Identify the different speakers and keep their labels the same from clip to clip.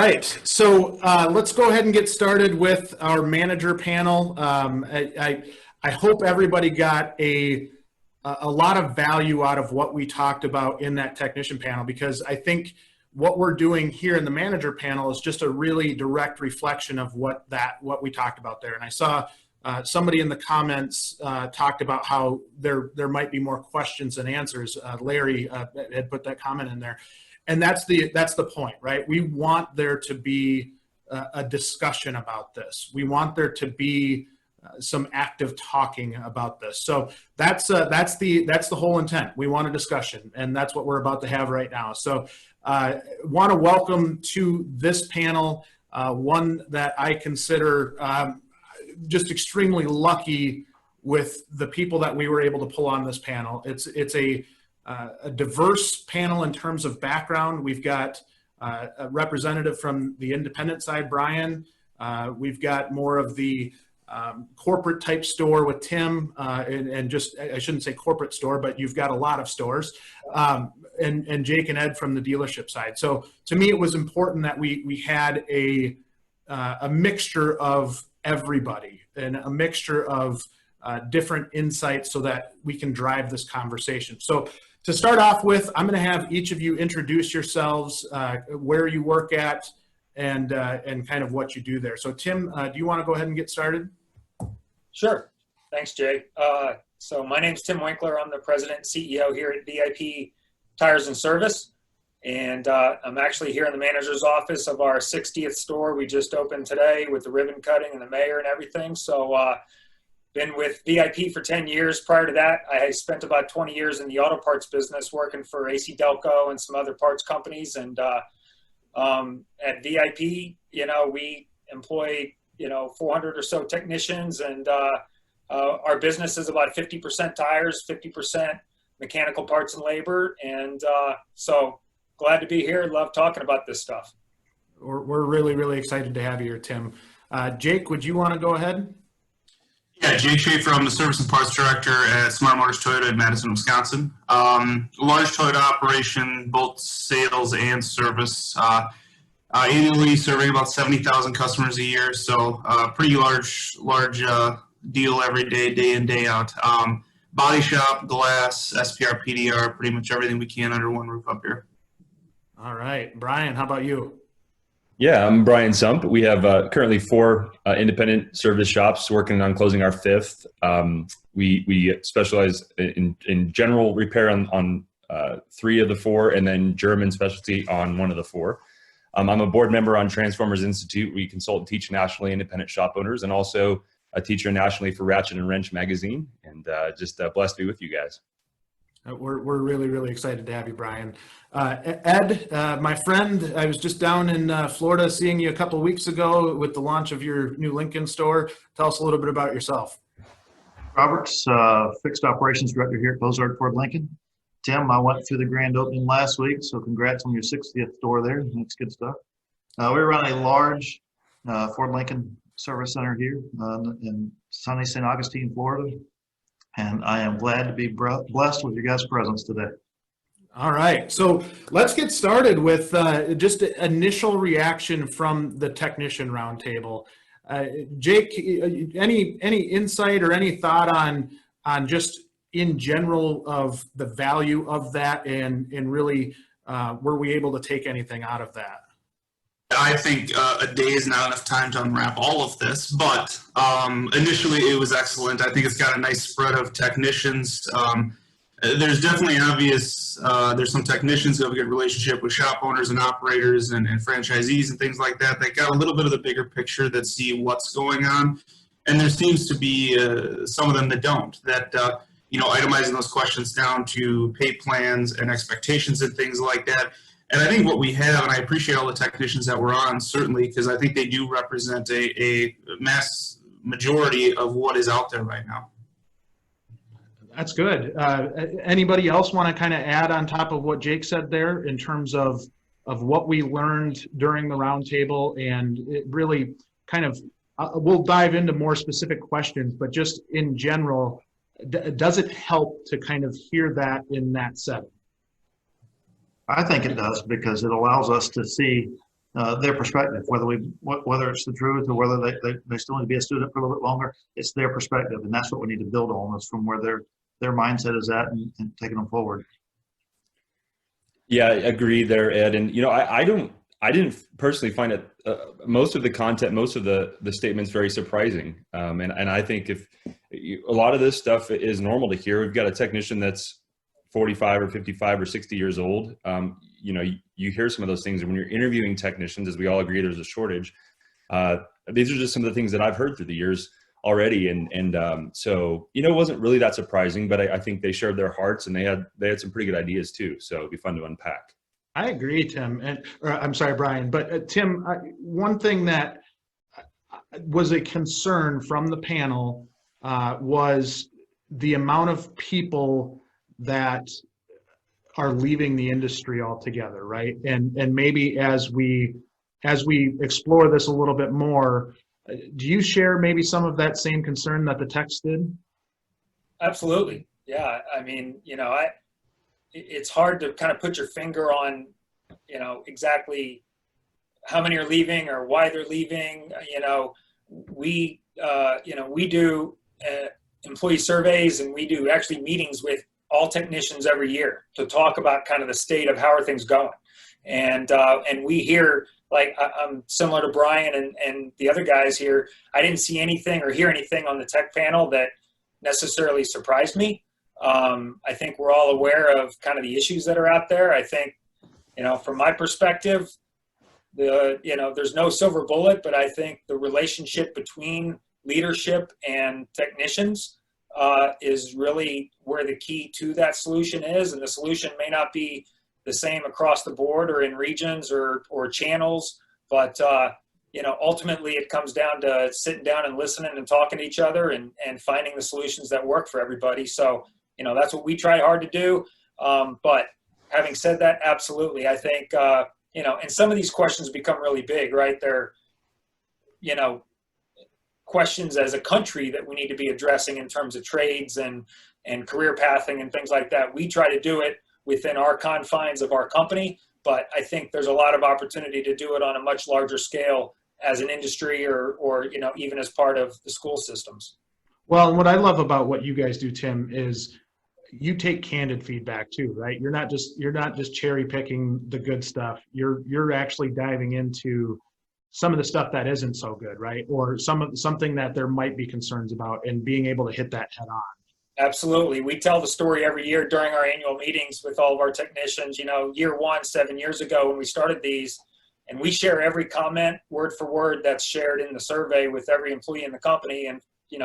Speaker 1: right, so let's go ahead and get started with our manager panel. I hope everybody got a lot of value out of what we talked about in that technician panel, because I think what we're doing here in the manager panel is just a really direct reflection of what we talked about there. And I saw somebody in the comments talked about how there might be more questions than answers. Larry had put that comment in there. And that's the point, right? We want there to be a discussion about this. We want there to be some active talking about this. So that's the whole intent. We want a discussion, and that's what we're about to have right now. So want to welcome to this panel one that I consider just extremely lucky with the people that we were able to pull on this panel. It's a diverse panel in terms of background. We've got a representative from the independent side, Brian. We've got more of the corporate type store with Tim, and just, I shouldn't say corporate store, but you've got a lot of stores, and Jake and Ed from the dealership side. So to me, it was important that we had a mixture of everybody and a mixture of different insights so that we can drive this conversation. So to start off with, I'm going to have each of you introduce yourselves, where you work at, and kind of what you do there. So Tim, do you want to go ahead and get started?
Speaker 2: Sure. Thanks, Jay. So my name's Tim Winkler. I'm the president and CEO here at VIP Tires and Service. And I'm actually here in the manager's office of our 60th store. We just opened today with the ribbon cutting and the mayor and everything. So been with VIP for 10 years. Prior to that, I spent about 20 years in the auto parts business working for AC Delco and some other parts companies. And at VIP, we employ 400 or so technicians, and our business is about 50% tires, 50% mechanical parts and labor. And so glad to be here. Love talking about this stuff.
Speaker 1: We're really, really excited to have you here, Tim. Jake, would you want to go ahead?
Speaker 3: Yeah, Jake Schaefer. I'm the service and parts director at Smart Motors Toyota in Madison, Wisconsin. Large Toyota operation, both sales and service. Annually serving about 70,000 customers a year, so pretty large deal every day, day in, day out. Body shop, glass, SPR, PDR, pretty much everything we can under one roof up here.
Speaker 1: All right. Brian, how about you?
Speaker 4: Yeah, I'm Brian Sump. We have currently 4 independent service shops working on closing our 5th. We specialize in general repair on 3 of the 4, and then German specialty on 1 of the 4. I'm a board member on Transformers Institute. We consult and teach nationally independent shop owners, and also a teacher nationally for Ratchet and Wrench magazine, and just blessed to be with you guys.
Speaker 1: We're really, really excited to have you, Brian. Ed, my friend, I was just down in Florida seeing you a couple of weeks ago with the launch of your new Lincoln store. Tell us a little bit about yourself.
Speaker 5: Roberts, fixed operations director here at Bozard Ford Lincoln. Tim, I went through the grand opening last week, so congrats on your 60th store there. That's good stuff. We run a large Ford Lincoln service center here in sunny St. Augustine, Florida, and I am glad to be blessed with your guys' presence today.
Speaker 1: All right, so let's get started with just an initial reaction from the technician roundtable. Jake, any insight or any thought on just in general of the value of that, and really were we able to take anything out of that?
Speaker 3: I think a day is not enough time to unwrap all of this, but initially it was excellent. I think it's got a nice spread of technicians. There's definitely there's some technicians who have a good relationship with shop owners and operators and franchisees and things like that. They got a little bit of the bigger picture that see what's going on. And there seems to be some of them that don't, that itemizing those questions down to pay plans and expectations and things like that. And I think what we have, and I appreciate all the technicians that were on, certainly, because I think they do represent a mass majority of what is out there right now.
Speaker 1: That's good. Anybody else want to kind of add on top of what Jake said there in terms of what we learned during the roundtable, and it really kind of, we'll dive into more specific questions, but just in general, does it help to kind of hear that in that setting?
Speaker 5: I think it does, because it allows us to see their perspective, whether it's the truth or whether they still need to be a student for a little bit longer. It's their perspective, and that's what we need to build on, is from where their mindset is at, and taking them forward.
Speaker 4: Yeah, I agree there, Ed. And I didn't personally find it most of the content, most of the statements very surprising. And I think if a lot of this stuff is normal to hear. We've got a technician that's 45 or 55 or 60 years old. You hear some of those things, and when you're interviewing technicians, as we all agree, there's a shortage. These are just some of the things that I've heard through the years already. So it wasn't really that surprising, but I think they shared their hearts, and they had some pretty good ideas too. So it'd be fun to unpack.
Speaker 1: I agree, Tim, I'm sorry, Brian, but Tim, one thing that was a concern from the panel was the amount of people that are leaving the industry altogether, right? And maybe as we explore this a little bit more, do you share maybe some of that same concern that the techs did?
Speaker 2: Absolutely. Yeah. I mean, it's hard to kind of put your finger on, exactly how many are leaving or why they're leaving. We do employee surveys, and we do actually meetings with all technicians every year to talk about kind of the state of how are things going. And we hear, like, I'm similar to Brian and the other guys here. I didn't see anything or hear anything on the tech panel that necessarily surprised me. I think we're all aware of kind of the issues that are out there. I think, from my perspective, there's no silver bullet, but I think the relationship between leadership and technicians is really where the key to that solution is. And the solution may not be the same across the board or in regions or channels, but ultimately it comes down to sitting down and listening and talking to each other and finding the solutions that work for everybody. So, that's what we try hard to do. But having said that, absolutely, I think, and some of these questions become really big, right? They're, questions as a country that we need to be addressing in terms of trades and career pathing and things like that. We try to do it within our confines of our company, but I think there's a lot of opportunity to do it on a much larger scale as an industry or even as part of the school systems.
Speaker 1: Well, what I love about what you guys do, Tim, is you take candid feedback too, right? You're not just cherry picking the good stuff. You're actually diving into some of the stuff that isn't so good, right? Or something that there might be concerns about, and being able to hit that head on.
Speaker 2: Absolutely. We tell the story every year during our annual meetings with all of our technicians. Year one, 7 years ago when we started these, and we share every comment word for word that's shared in the survey with every employee in the company. And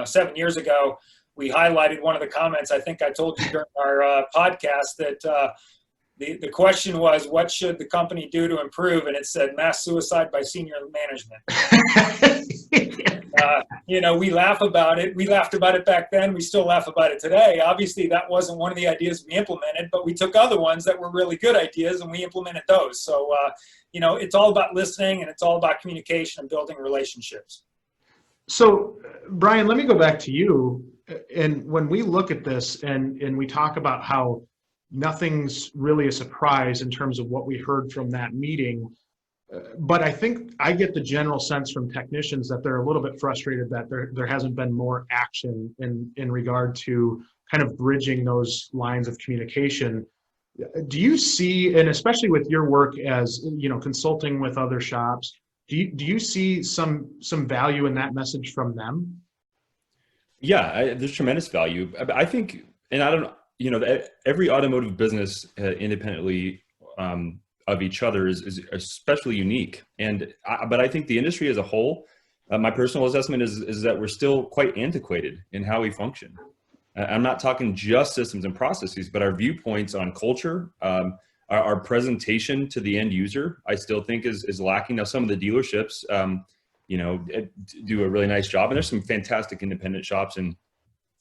Speaker 2: 7 years ago, we highlighted one of the comments. I think I told you during our podcast that the question was, what should the company do to improve? And it said mass suicide by senior management. We laugh about it. We laughed about it back then. We still laugh about it today. Obviously, that wasn't one of the ideas we implemented, but we took other ones that were really good ideas and we implemented those. So, it's all about listening, and it's all about communication and building relationships.
Speaker 1: So, Brian, let me go back to you. And when we look at this and we talk about how nothing's really a surprise in terms of what we heard from that meeting, but I think I get the general sense from technicians that they're a little bit frustrated that there hasn't been more action in regard to kind of bridging those lines of communication. Do you see, and especially with your work as consulting with other shops, do you see some value in that message from them?
Speaker 4: Yeah, there's tremendous value. I think, and I don't, every automotive business independently of each other is especially unique. But I think the industry as a whole, my personal assessment is that we're still quite antiquated in how we function. I'm not talking just systems and processes, but our viewpoints on culture, our presentation to the end user, I still think is lacking. Now, some of the dealerships, do a really nice job, and there's some fantastic independent shops and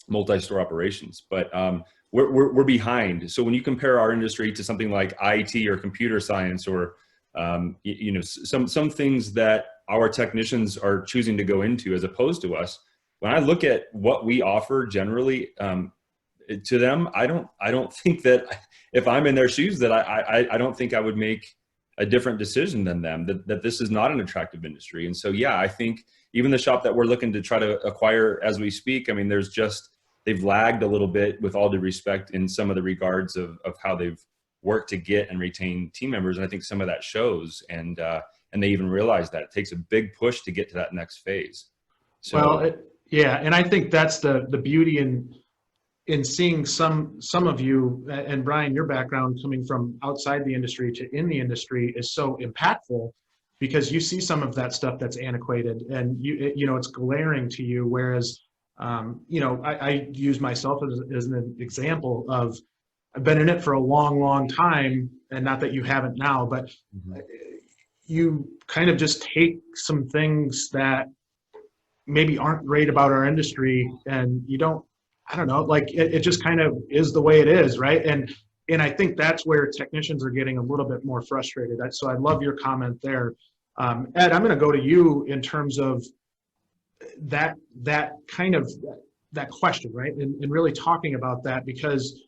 Speaker 4: multi-store operations, but we're behind. So when you compare our industry to something like IT or computer science or some things that our technicians are choosing to go into as opposed to us, when I look at what we offer generally to them, I don't think that if I'm in their shoes that I don't think I would make a different decision than them, that this is not an attractive industry. And so, yeah, I think even the shop that we're looking to try to acquire as we speak, I mean, they've lagged a little bit, with all due respect, in some of the regards of how they've worked to get and retain team members. And I think some of that shows, and they even realize that it takes a big push to get to that next phase. So,
Speaker 1: well, yeah. And I think that's the beauty in seeing some of you, and Brian, your background coming from outside the industry to in the industry is so impactful, because you see some of that stuff that's antiquated, and it's glaring to you. Whereas, I use myself as an example of, I've been in it for a long, long time, and not that you haven't now, but you kind of just take some things that maybe aren't great about our industry, and you don't, I don't know, like it just kind of is the way it is, right? And I think that's where technicians are getting a little bit more frustrated. So I love your comment there. Ed, I'm going to go to you in terms of that kind of that question, right? And really talking about that, because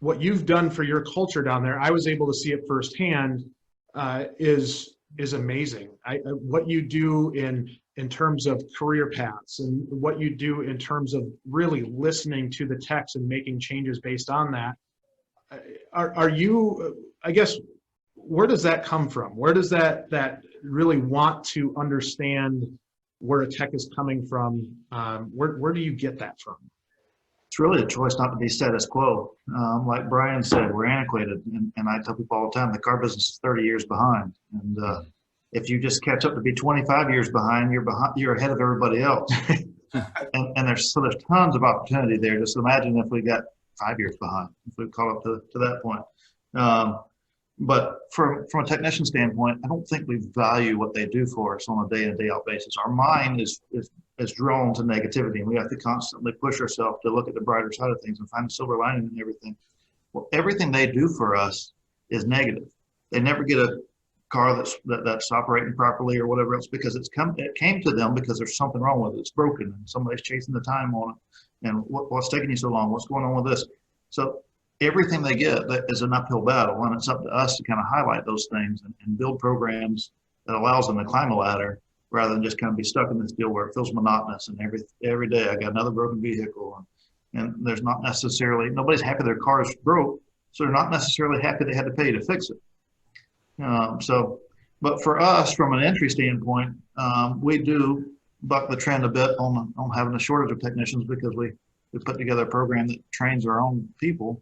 Speaker 1: what you've done for your culture down there, I was able to see it firsthand, is amazing. What you do in terms of career paths, and what you do in terms of really listening to the techs and making changes based on that. Are you, I guess, where does that come from? Where does that really want to understand where a tech is coming from? Where do you get that from?
Speaker 5: It's really a choice not to be status quo. Like Brian said, we're antiquated, and I tell people all the time, the car business is 30 years behind. And if you just catch up to be 25 years behind, you're ahead of everybody else. and there's tons of opportunity there. Just imagine if we got 5 years behind, if we caught up to that point. But from a technician standpoint, I don't think we value what they do for us on a day in and day out basis. Our mind is drawn to negativity, and we have to constantly push ourselves to look at the brighter side of things and find a silver lining in everything. Well, everything they do for us is negative. They never get a car that's operating properly or whatever else, because it came to them because there's something wrong with it. It's broken, and somebody's chasing the time on it. And what's taking you so long? What's going on with this? So everything they get is an uphill battle, and it's up to us to kind of highlight those things and build programs that allows them to climb a ladder, rather than just kind of be stuck in this deal where it feels monotonous, and every day I got another broken vehicle, and there's not necessarily, nobody's happy their car is broke, so they're not necessarily happy they had to pay to fix it. But for us, from an entry standpoint, we do buck the trend a bit on having a shortage of technicians, because we put together a program that trains our own people.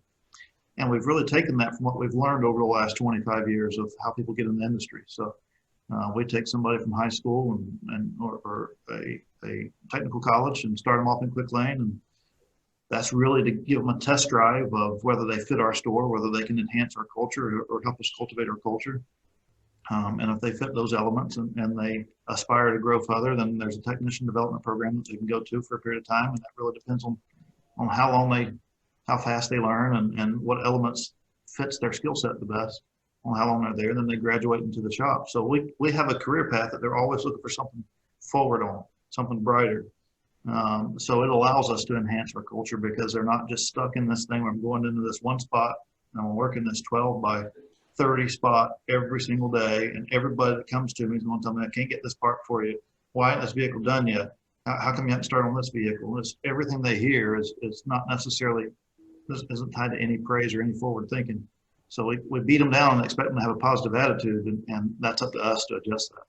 Speaker 5: And we've really taken that from what we've learned over the last 25 years of how people get in the industry. So we take somebody from high school or a technical college and start them off in quick lane. And that's really to give them a test drive of whether they fit our store, whether they can enhance our culture or help us cultivate our culture. And if they fit those elements and they aspire to grow further, then there's a technician development program that they can go to for a period of time. And that really depends on how fast they learn and what elements fits their skill set the best, on how long they're there. Then they graduate into the shop. So we have a career path that they're always looking for something forward on, something brighter. So it allows us to enhance our culture, because they're not just stuck in this thing where I'm going into this one spot and I'm working this 12 by 30 spot every single day, and everybody that comes to me is going to tell me, I can't get this part for you. Why isn't this vehicle done yet? How come you haven't started on this vehicle? Everything they hear is not necessarily, isn't tied to any praise or any forward thinking. So we beat them down and expect them to have a positive attitude, and that's up to us to adjust that.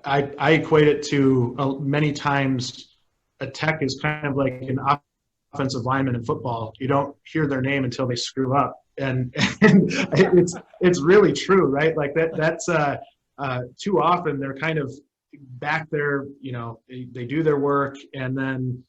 Speaker 1: I equate it to many times a tech is kind of like an offensive lineman in football. You don't hear their name until they screw up. And it's really true, right? Like that's too often they're kind of back there, they do their work, and then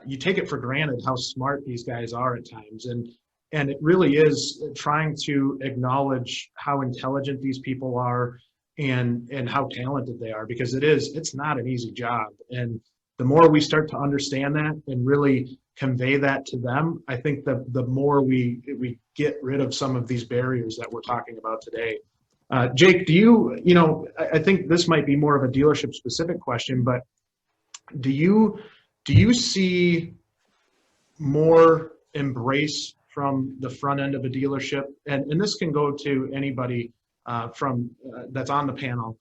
Speaker 1: you take it for granted how smart these guys are at times. And it really is trying to acknowledge how intelligent these people are and how talented they are, because it's not an easy job. And the more we start to understand that and really convey that to them, I think the more we get rid of some of these barriers that we're talking about today. Jake, I think this might be more of a dealership specific question, but do you see more embrace from the front end of a dealership? And this can go to anybody that's on the panel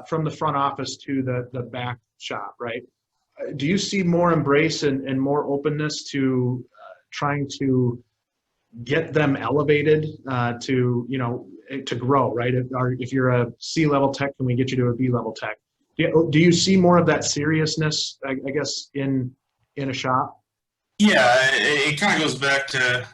Speaker 1: from the front office to the back shop, right? Do you see more embrace and more openness to trying to get them elevated to grow, right? If you're a C-level tech, can we get you to a B-level tech? Do you see more of that seriousness, I guess, in a shop?
Speaker 3: Yeah, it kind of goes back to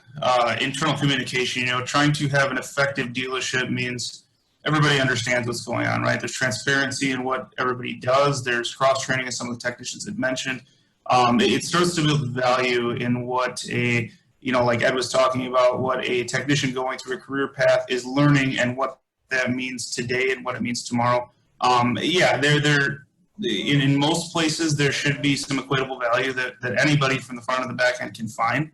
Speaker 3: internal communication. Trying to have an effective dealership means everybody understands what's going on, right? There's transparency in what everybody does. There's cross-training, as some of the technicians had mentioned. It starts to build value in what like Ed was talking about, what a technician going through a career path is learning and what that means today and what it means tomorrow. In most places, there should be some equatable value that anybody from the front of the back end can find.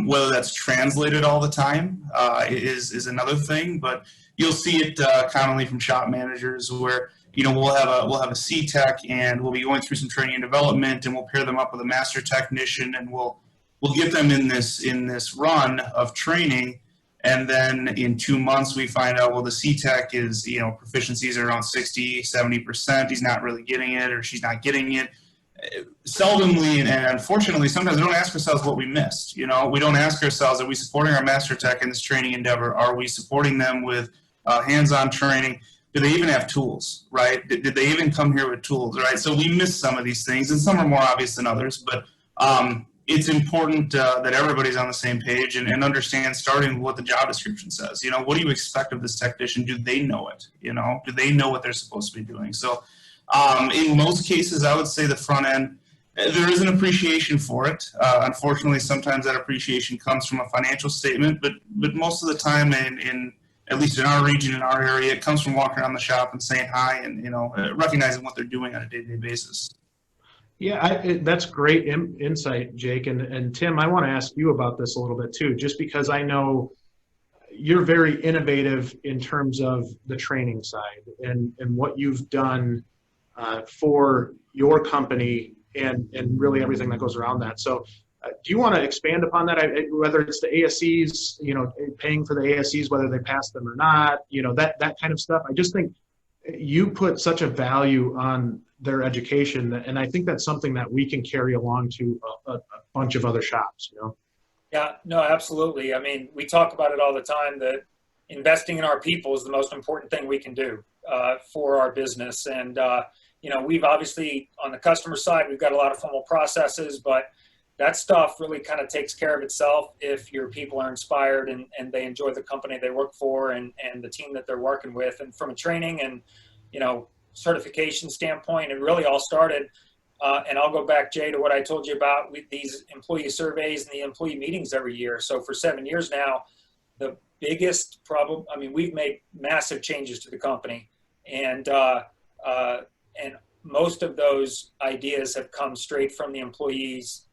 Speaker 3: Whether that's translated all the time is another thing, but you'll see it commonly from shop managers where we'll have a C tech and we'll be going through some training and development, and we'll pair them up with a master technician, and we'll get them in this run of training. And then in 2 months, we find out, well, the C-Tech is, proficiencies are around 60, 70%. He's not really getting it, or she's not getting it. Seldomly, and unfortunately, sometimes we don't ask ourselves what we missed. We don't ask ourselves, are we supporting our Master Tech in this training endeavor? Are we supporting them with hands-on training? Do they even have tools, right? Did they even come here with tools, right? So we miss some of these things, and some are more obvious than others, but it's important that everybody's on the same page and understand, starting with what the job description says. What do you expect of this technician? Do they know it? Do they know what they're supposed to be doing? So in most cases, I would say the front end, there is an appreciation for it. Unfortunately, sometimes that appreciation comes from a financial statement, but most of the time, at least in our region, in our area, it comes from walking around the shop and saying hi and recognizing what they're doing on a day-to-day basis.
Speaker 1: Yeah, that's great insight, Jake. And Tim, I want to ask you about this a little bit too, just because I know you're very innovative in terms of the training side and what you've done for your company and really everything that goes around that. So do you want to expand upon that? Whether it's the ASEs, paying for the ASEs, whether they pass them or not, that kind of stuff. I just think you put such a value on their education, and I think that's something that we can carry along to a bunch of other shops.
Speaker 2: Yeah, no, absolutely. I mean, we talk about it all the time that investing in our people is the most important thing we can do for our business. And we've obviously, on the customer side, we've got a lot of formal processes, but that stuff really kind of takes care of itself if your people are inspired and they enjoy the company they work for and the team that they're working with. And from a training and certification standpoint, it really all started, and I'll go back, Jay, to what I told you about with these employee surveys and the employee meetings every year. So for 7 years now, the biggest problem, we've made massive changes to the company, and most of those ideas have come straight from the employees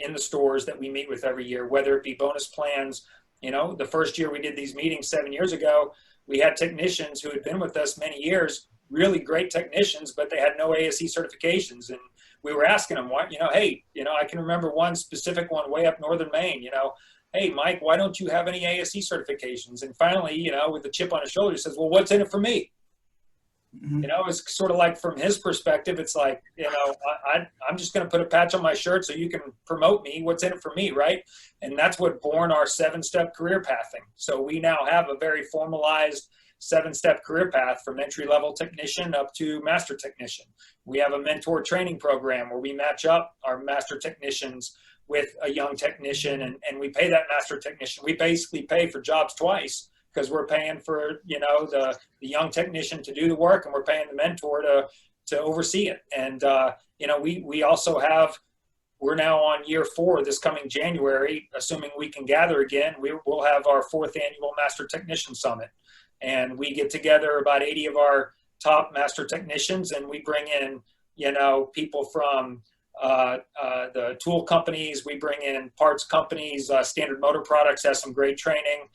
Speaker 2: in the stores that we meet with every year, whether it be bonus plans. The first year we did these meetings 7 years ago, we had technicians who had been with us many years, really great technicians, but they had no ASE certifications. And we were asking them, hey, I can remember one specific one way up northern Maine, hey, Mike, why don't you have any ASE certifications? And finally, with the chip on his shoulder, he says, well, what's in it for me?
Speaker 3: Mm-hmm.
Speaker 2: It's sort of like, from his perspective, it's like, I'm just going to put a patch on my shirt so you can promote me. What's in it for me, right? And that's what born our 7-step career pathing. So we now have a very formalized 7-step career path from entry-level technician up to master technician. We have a mentor training program where we match up our master technicians with a young technician, and we pay that master technician. We basically pay for jobs twice, because we're paying for, the young technician to do the work, and we're paying the mentor to oversee it. And, we also have, we're now on year 4 this coming January, assuming we can gather again, we'll have our 4th annual Master Technician Summit. And we get together about 80 of our top master technicians, and we bring in, people from the tool companies. We bring in parts companies. Standard Motor Products has some great training.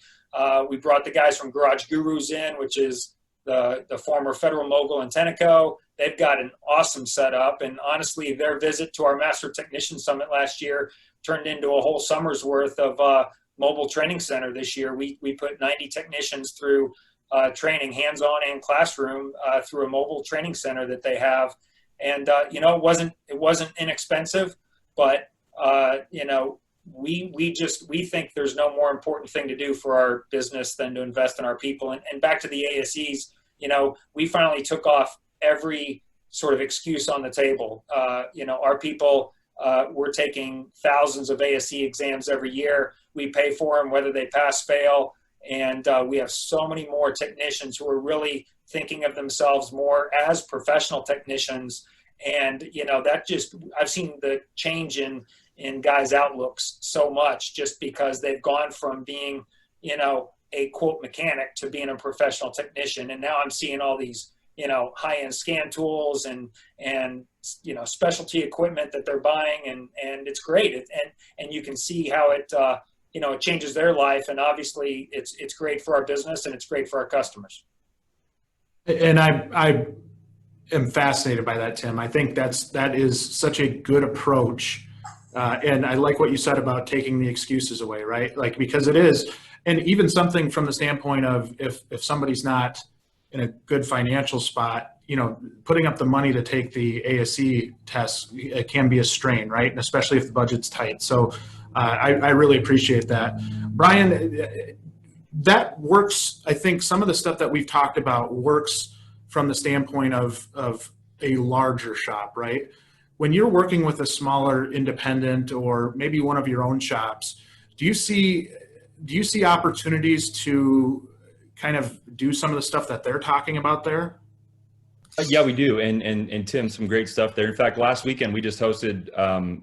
Speaker 2: We brought the guys from Garage Gurus in, which is the former Federal Mogul in Tenneco. They've got an awesome setup. And honestly, their visit to our Master Technician Summit last year turned into a whole summer's worth of mobile training center this year. We put 90 technicians through training, hands-on and classroom, through a mobile training center that they have. And you know, it wasn't inexpensive, but you know, we think there's no more important thing to do for our business than to invest in our people. And back to the ASEs, you know, we finally took off every sort of excuse on the table. You know, our people, we're taking thousands of ASE exams every year. We pay for them whether they pass, fail. And we have so many more technicians who are really thinking of themselves more as professional technicians. And, you know, that just, I've seen the change in guys' outlooks so much, just because they've gone from being, you know, a quote mechanic to being a professional technician. And now I'm seeing all these, you know, high-end scan tools and, you know, specialty equipment that they're buying. And it's great. And you can see how it, you know, it changes their life. And obviously it's great for our business and it's great for our customers.
Speaker 1: And I am fascinated by that, Tim. I think that is such a good approach. And I like what you said about taking the excuses away, right? Like, because it is, and even something from the standpoint of if somebody's not in a good financial spot, you know, putting up the money to take the ASE test, it can be a strain, right? And especially if the budget's tight. So I really appreciate that. Brian, that works. I think some of the stuff that we've talked about works from the standpoint of a larger shop, right? When you're working with a smaller independent or maybe one of your own shops, do you see opportunities to kind of do some of the stuff that they're talking about there?
Speaker 4: Yeah, we do. And Tim, some great stuff there. In fact, last weekend we just hosted,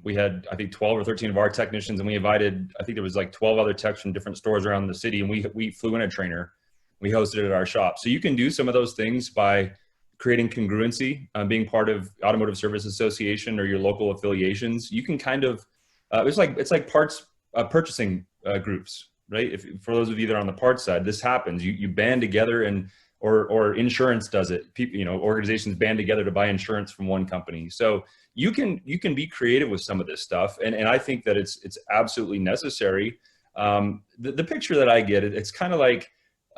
Speaker 4: we had, I think 12 or 13 of our technicians, and we invited, I think there was like 12 other techs from different stores around the city. And we flew in a trainer. We hosted it at our shop. So you can do some of those things by creating congruency, being part of Automotive Service Association or your local affiliations. You can kind of, it's like parts purchasing groups, right? For those of you that are on the parts side, this happens. You band together and, or insurance does it. People, you know, organizations band together to buy insurance from one company. So you can be creative with some of this stuff. And I think that it's absolutely necessary. The picture that I get, it's kind of like,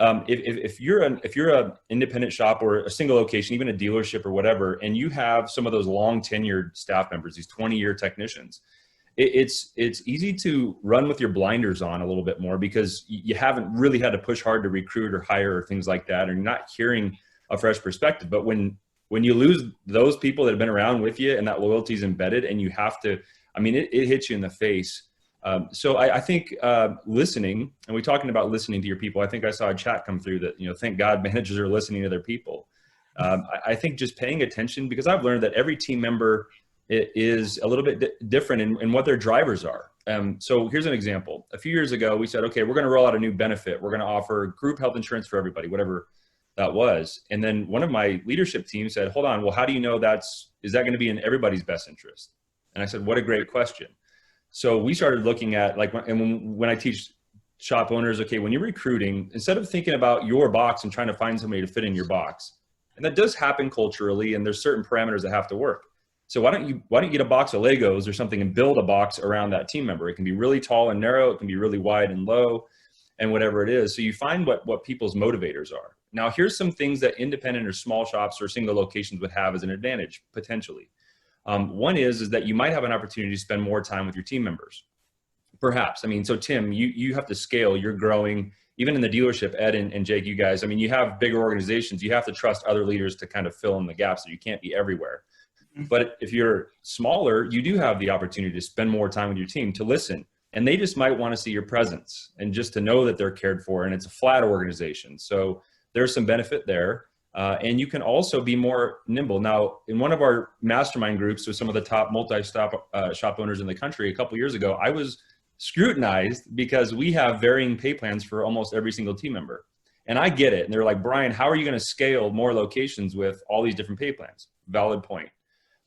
Speaker 4: if you're an independent shop or a single location, even a dealership or whatever, and you have some of those long tenured staff members, these 20-year technicians, it's easy to run with your blinders on a little bit more because you haven't really had to push hard to recruit or hire or things like that, or you're not hearing a fresh perspective. But when you lose those people that have been around with you and that loyalty is embedded and you have to, I mean, it hits you in the face. So I think listening, and we're talking about listening to your people. I think I saw a chat come through that, you know, thank God managers are listening to their people. I think just paying attention, because I've learned that every team member is a little bit different in what their drivers are. So here's an example. A few years ago, we said, okay, we're going to roll out a new benefit. We're going to offer group health insurance for everybody, whatever that was. And then one of my leadership team said, hold on, well, how do you know is that going to be in everybody's best interest? And I said, what a great question. So we started looking at, like, and when I teach shop owners, okay, when you're recruiting, instead of thinking about your box and trying to find somebody to fit in your box, and that does happen culturally, and there's certain parameters that have to work. So why don't you get a box of Legos or something and build a box around that team member? It can be really tall and narrow. It can be really wide and low, and whatever it is. So you find what people's motivators are. Now, here's some things that independent or small shops or single locations would have as an advantage, potentially. One is that you might have an opportunity to spend more time with your team members. Perhaps. I mean, so Tim, you have to scale. You're growing. Even in the dealership, Ed and Jake, you guys, I mean, you have bigger organizations. You have to trust other leaders to kind of fill in the gaps, so you can't be everywhere. But if you're smaller, you do have the opportunity to spend more time with your team, to listen. And they just might want to see your presence and just to know that they're cared for. And it's a flat organization. So there's some benefit there. And you can also be more nimble. Now, in one of our mastermind groups with some of the top multi-stop shop owners in the country a couple years ago, I was scrutinized because we have varying pay plans for almost every single team member. And I get it. And they're like, Brian, how are you going to scale more locations with all these different pay plans? Valid point.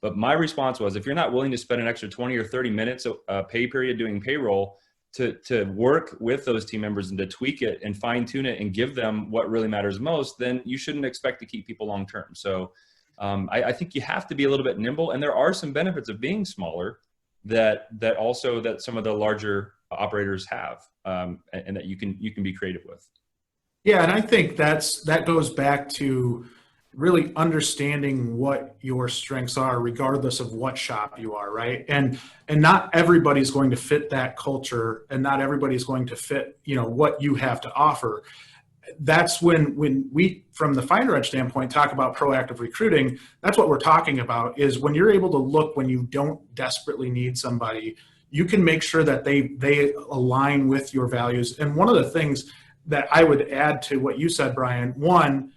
Speaker 4: But my response was, if you're not willing to spend an extra 20 or 30 minutes a pay period doing payroll to work with those team members and to tweak it and fine tune it and give them what really matters most, then you shouldn't expect to keep people long term. So I think you have to be a little bit nimble, and there are some benefits of being smaller that some of the larger operators have, and that you can be creative with.
Speaker 1: Yeah, and I think that goes back to really understanding what your strengths are, regardless of what shop you are, right? And not everybody's going to fit that culture, and not everybody's going to fit, what you have to offer. That's when we, from the Finder Edge standpoint, talk about proactive recruiting. That's what we're talking about, is when you're able to look when you don't desperately need somebody, you can make sure that they align with your values. And one of the things that I would add to what you said, Brian, one,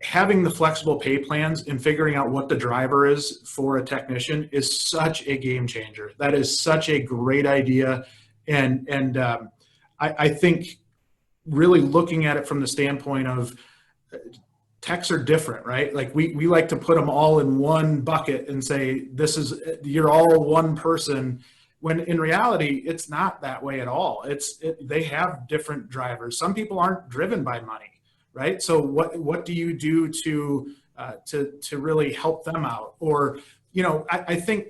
Speaker 1: having the flexible pay plans and figuring out what the driver is for a technician is such a game changer. That is such a great idea. And I think really looking at it from the standpoint of techs are different, right? Like we like to put them all in one bucket and say, you're all one person, when in reality, it's not that way at all. They have different drivers. Some people aren't driven by money, right? So what do you do to really help them out? Or, I think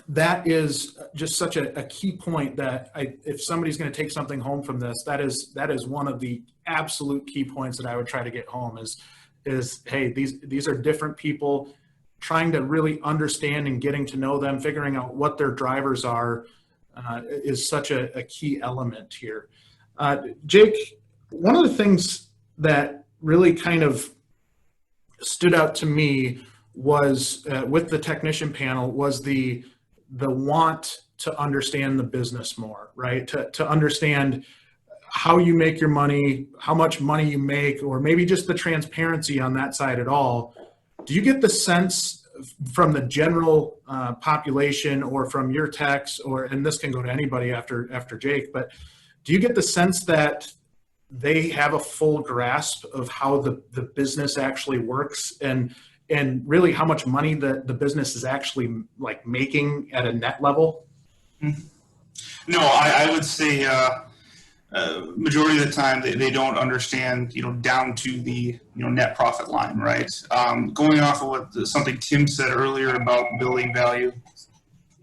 Speaker 1: that is just such a key point that if somebody's going to take something home from this, that is one of the absolute key points that I would try to get home is hey, these are different people. Trying to really understand and getting to know them, figuring out what their drivers are, is such a key element here. Jake, one of the things that really kind of stood out to me was with the technician panel was the want to understand the business more, right? To understand how you make your money, how much money you make, or maybe just the transparency on that side at all. Do you get the sense from the general population or from your techs, and this can go to anybody after Jake, but do you get the sense that they have a full grasp of how the business actually works and really how much money the business is actually like making at a net level?
Speaker 3: No, I would say majority of the time they don't understand, down to the net profit line, right? Going off of something Tim said earlier about building value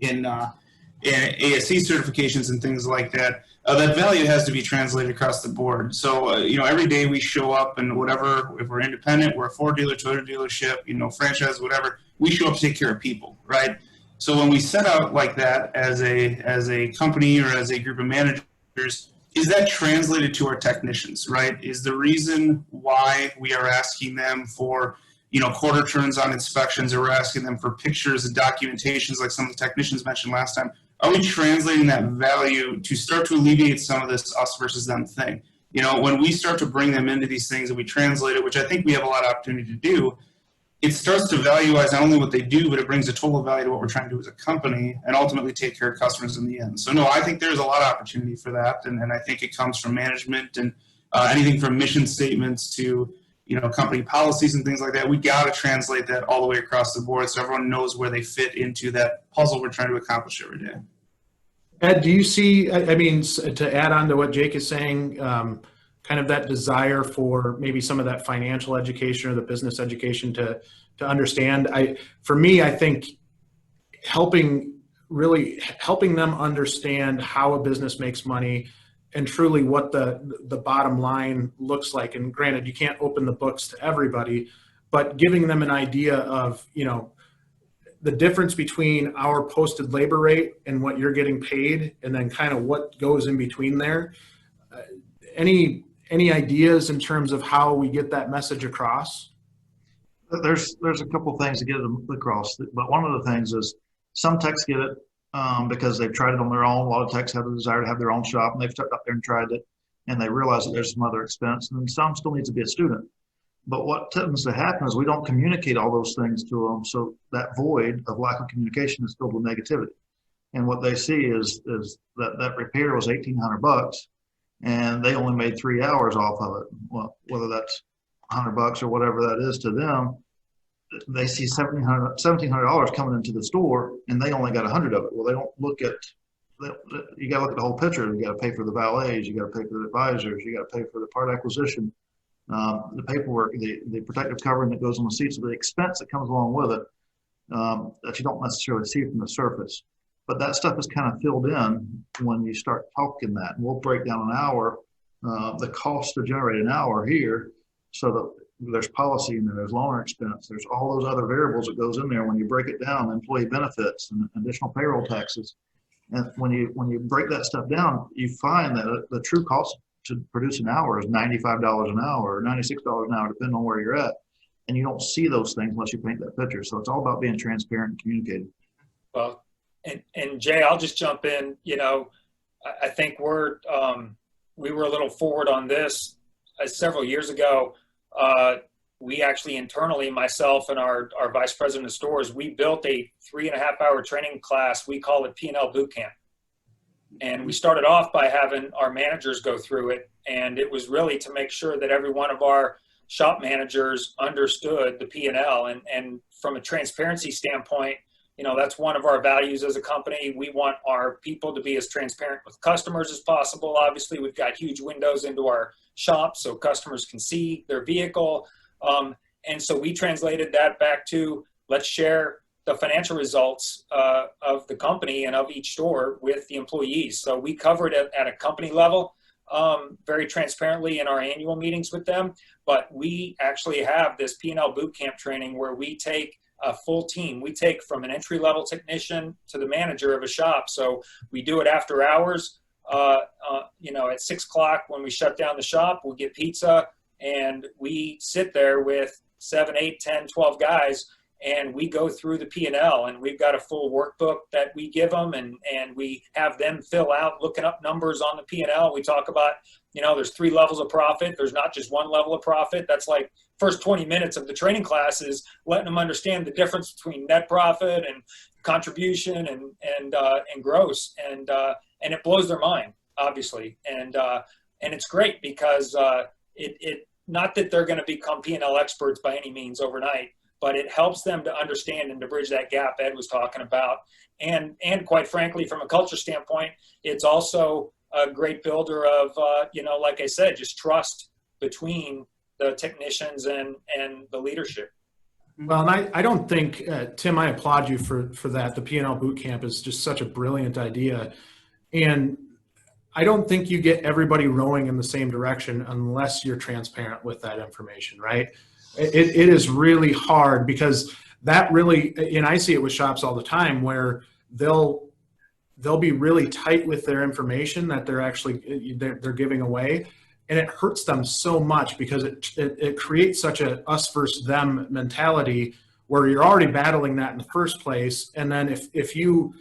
Speaker 3: in ASC certifications and things like that, that value has to be translated across the board. So every day we show up and whatever, if we're independent, we're a Ford dealer, Toyota dealership, franchise, whatever, we show up to take care of people, right? So when we set out like that as a company or as a group of managers, is that translated to our technicians, right? Is the reason why we are asking them for, quarter turns on inspections, or we're asking them for pictures and documentations like some of the technicians mentioned last time, are we translating that value to start to alleviate some of this us versus them thing? When we start to bring them into these things and we translate it, which I think we have a lot of opportunity to do, it starts to valueize not only what they do, but it brings a total value to what we're trying to do as a company and ultimately take care of customers in the end. So no, I think there's a lot of opportunity for that. And I think it comes from management and anything from mission statements to, company policies and things like that. We got to translate that all the way across the board so everyone knows where they fit into that puzzle we're trying to accomplish every day.
Speaker 1: Ed, do you see, to add on to what Jake is saying, kind of that desire for maybe some of that financial education or the business education to understand? For me, I think helping them understand how a business makes money and truly what the bottom line looks like. And granted, you can't open the books to everybody, but giving them an idea of, the difference between our posted labor rate and what you're getting paid, and then kind of what goes in between there. Any ideas in terms of how we get that message across?
Speaker 5: There's a couple things to get it across, but one of the things is some techs get it because they've tried it on their own. A lot of techs have the desire to have their own shop, and they've stepped up there and tried it, and they realize that there's some other expense, and some still need to be a student. But what tends to happen is we don't communicate all those things to them, so that void of lack of communication is filled with negativity. And what they see is that repair was $1,800, and they only made 3 hours off of it. Well, whether that's $100 or whatever that is to them, they see $1,700 coming into the store, and they only got 100 of it. Well, they don't look at. You got to look at the whole picture. You got to pay for the valets, you got to pay for the advisors, you got to pay for the part acquisition, the paperwork, the protective covering that goes on the seats, the expense that comes along with it that you don't necessarily see from the surface. But that stuff is kind of filled in when you start talking that. And we'll break down an hour the cost to generate an hour here, so that there's policy in there, there's loaner expense, there's all those other variables that goes in there. When you break it down, employee benefits and additional payroll taxes, and when you break that stuff down, you find that the true cost to produce an hour is $95 an hour or $96 an hour, depending on where you're at. And you don't see those things unless you paint that picture. So it's all about being transparent and communicating.
Speaker 2: Well, and Jay, I'll just jump in. You know, I think we were a little forward on this several years ago. We actually internally, myself and our vice president of stores, we built a 3.5-hour training class. We call it P&L Boot Camp. And we started off by having our managers go through it. And it was really to make sure that every one of our shop managers understood the P&L. And from a transparency standpoint, you know, that's one of our values as a company. We want our people to be as transparent with customers as possible. Obviously, we've got huge windows into our shop so customers can see their vehicle. And so we translated that back to, let's share the financial results of the company and of each store with the employees. So we covered it at a company level very transparently in our annual meetings with them. But we actually have this P&L boot camp training where we take a full team. We take from an entry-level technician to the manager of a shop. So we do it after hours. You know, at 6 o'clock when we shut down the shop, we'll get pizza, and we sit there with 7, 8, 10, 12 guys, and we go through the P&L, and we've got a full workbook that we give them, and we have them fill out looking up numbers on the P&L. We talk about, you know, there's 3 levels of profit. There's not just one level of profit. That's like first 20 minutes of the training class is letting them understand the difference between net profit and contribution and gross, and it blows their mind, obviously, and it's great because it not that they're going to become P&L experts by any means overnight, but it helps them to understand and to bridge that gap Ed was talking about. And quite frankly, from a culture standpoint, it's also a great builder of, you know, like I said, just trust between the technicians and the leadership.
Speaker 1: Well, and I don't think, Tim, I applaud you for that. The P&L boot camp is just such a brilliant idea. And I don't think you get everybody rowing in the same direction unless you're transparent with that information, right? It is really hard because that really, and I see it with shops all the time where they'll be really tight with their information that they're giving away, and it hurts them so much because it creates such a us versus them mentality where you're already battling that in the first place, and then if you